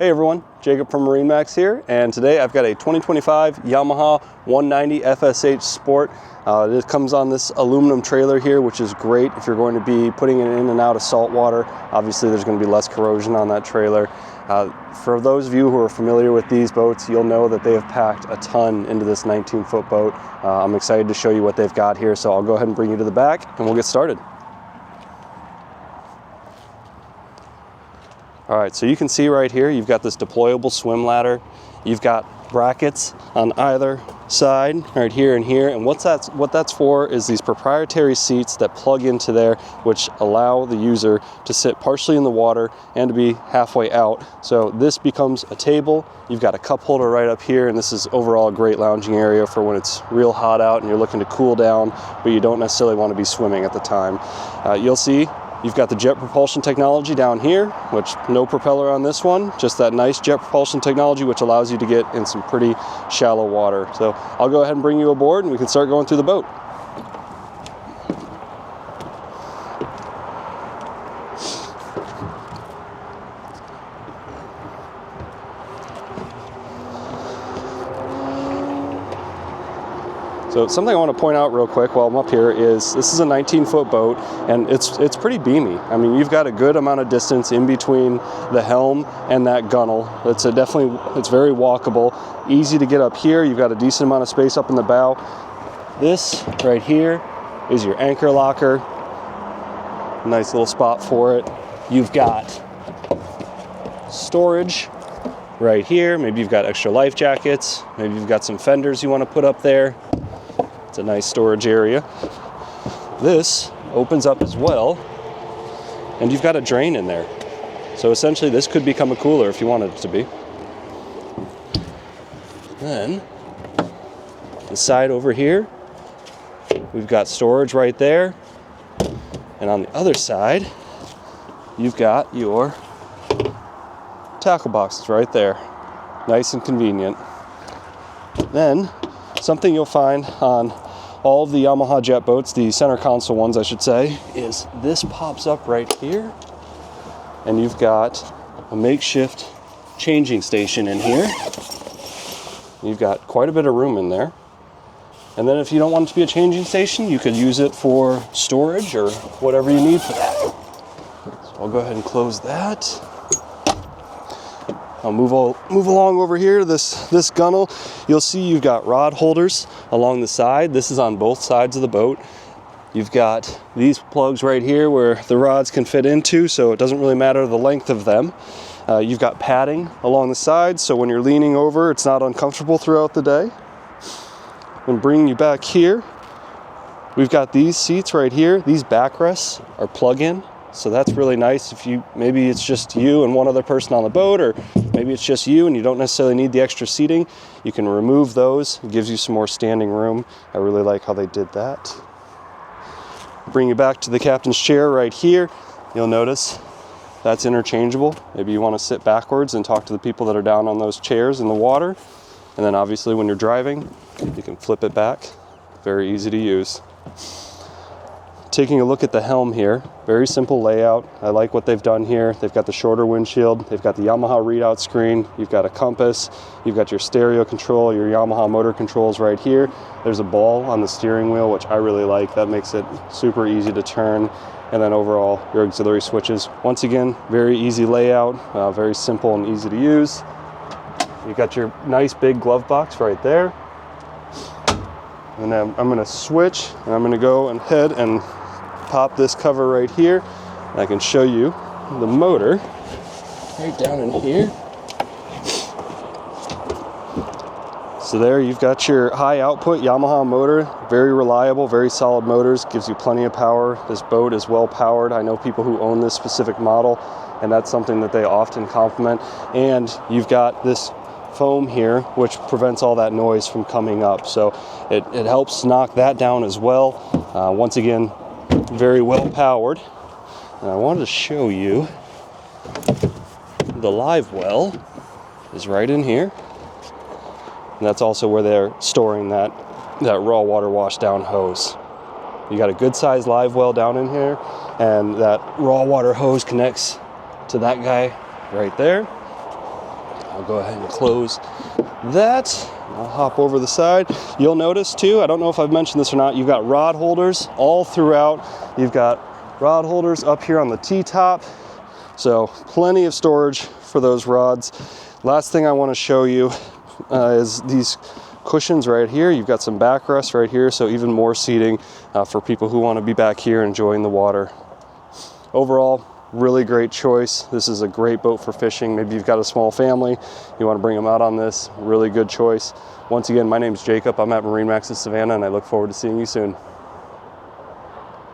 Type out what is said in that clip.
Hey everyone, Jacob from MarineMax here, and today I've got a 2025 Yamaha 190 FSH Sport. It comes on this aluminum trailer here, which is great if you're going to be putting it in and out of salt water. Obviously there's going to be less corrosion on that trailer. For those of you who are familiar with these boats, you'll know that they have packed a ton into this 19-foot boat. I'm excited to show you what they've got here, so I'll go ahead and bring you to the back and we'll get started. All right, so you can see right here, you've got this deployable swim ladder. You've got brackets on either side, right here and here. And what that's for is these proprietary seats that plug into there, which allow the user to sit partially in the water and to be halfway out. So this becomes a table. You've got a cup holder right up here, and this is overall a great lounging area for when it's real hot out and you're looking to cool down, but you don't necessarily want to be swimming at the time. You'll see you've got the jet propulsion technology down here, which no propeller on this one, just that nice jet propulsion technology, which allows you to get in some pretty shallow water. So I'll go ahead and bring you aboard and we can start going through the boat. So something I want to point out real quick while I'm up here is this is a 19-foot boat, and it's pretty beamy. I mean, you've got a good amount of distance in between the helm and that gunnel. It's very walkable, easy to get up here. You've got a decent amount of space up in the bow. This right here is your anchor locker. Nice little spot for it. You've got storage right here. Maybe you've got extra life jackets. Maybe you've got some fenders you want to put up there. It's a nice storage area. This opens up as well, and you've got a drain in there. So essentially this could become a cooler if you wanted it to be. Then, the side over here, we've got storage right there. And on the other side, you've got your tackle boxes right there. Nice and convenient. Then, something you'll find on all of the Yamaha jet boats, the center console ones I should say, is this pops up right here, and you've got a makeshift changing station in here. You've got quite a bit of room in there. And then if you don't want it to be a changing station, you could use it for storage or whatever you need for that. So I'll go ahead and close that. I'll move along over here to this gunnel. You'll see you've got rod holders along the side. This is on both sides of the boat. You've got these plugs right here where the rods can fit into, so it doesn't really matter the length of them. You've got padding along the sides, so when you're leaning over, it's not uncomfortable throughout the day. And bringing you back here, we've got these seats right here. These backrests are plug-in. So that's really nice if maybe it's just you and one other person on the boat, or maybe it's just you and you don't necessarily need the extra seating. You can remove those. It gives you some more standing room. I really like how they did that. Bring you back to the captain's chair right here. You'll notice that's interchangeable. Maybe you want to sit backwards and talk to the people that are down on those chairs in the water. And then obviously when you're driving, you can flip it back. Very easy to use. Taking a look at the helm here, very simple layout. I like what they've done here. They've got the shorter windshield. They've got the Yamaha readout screen. You've got a compass. You've got your stereo control, your Yamaha motor controls right here. There's a ball on the steering wheel, which I really like. That makes it super easy to turn. And then overall, your auxiliary switches. Once again, very easy layout, very simple and easy to use. You've got your nice big glove box right there. And then I'm gonna switch, and I'm gonna go ahead and pop this cover right here, and I can show you the motor right down in here. So there you've got your high output Yamaha motor, very reliable, very solid motors, gives you plenty of power. This boat is well powered. I know people who own this specific model, and that's something that they often compliment. And you've got this foam here, which prevents all that noise from coming up. So it helps knock that down as well. Once again, very well powered. And I wanted to show you the live well is right in here. And that's also where they're storing that raw water wash down hose. You got a good sized live well down in here, and that raw water hose connects to that guy right there. I'll go ahead and close that. I'll hop over the side. You'll notice too, I don't know if I've mentioned this or not, you've got rod holders all throughout. You've got rod holders up here on the T-top. So plenty of storage for those rods. Last thing I want to show you is these cushions right here. You've got some backrest right here, so even more seating for people who want to be back here enjoying the water. Overall, really great choice. This is a great boat for fishing. Maybe you've got a small family, you want to bring them out on this. Really good choice. Once again, my name's Jacob. I'm at MarineMax Savannah, and I look forward to seeing you soon.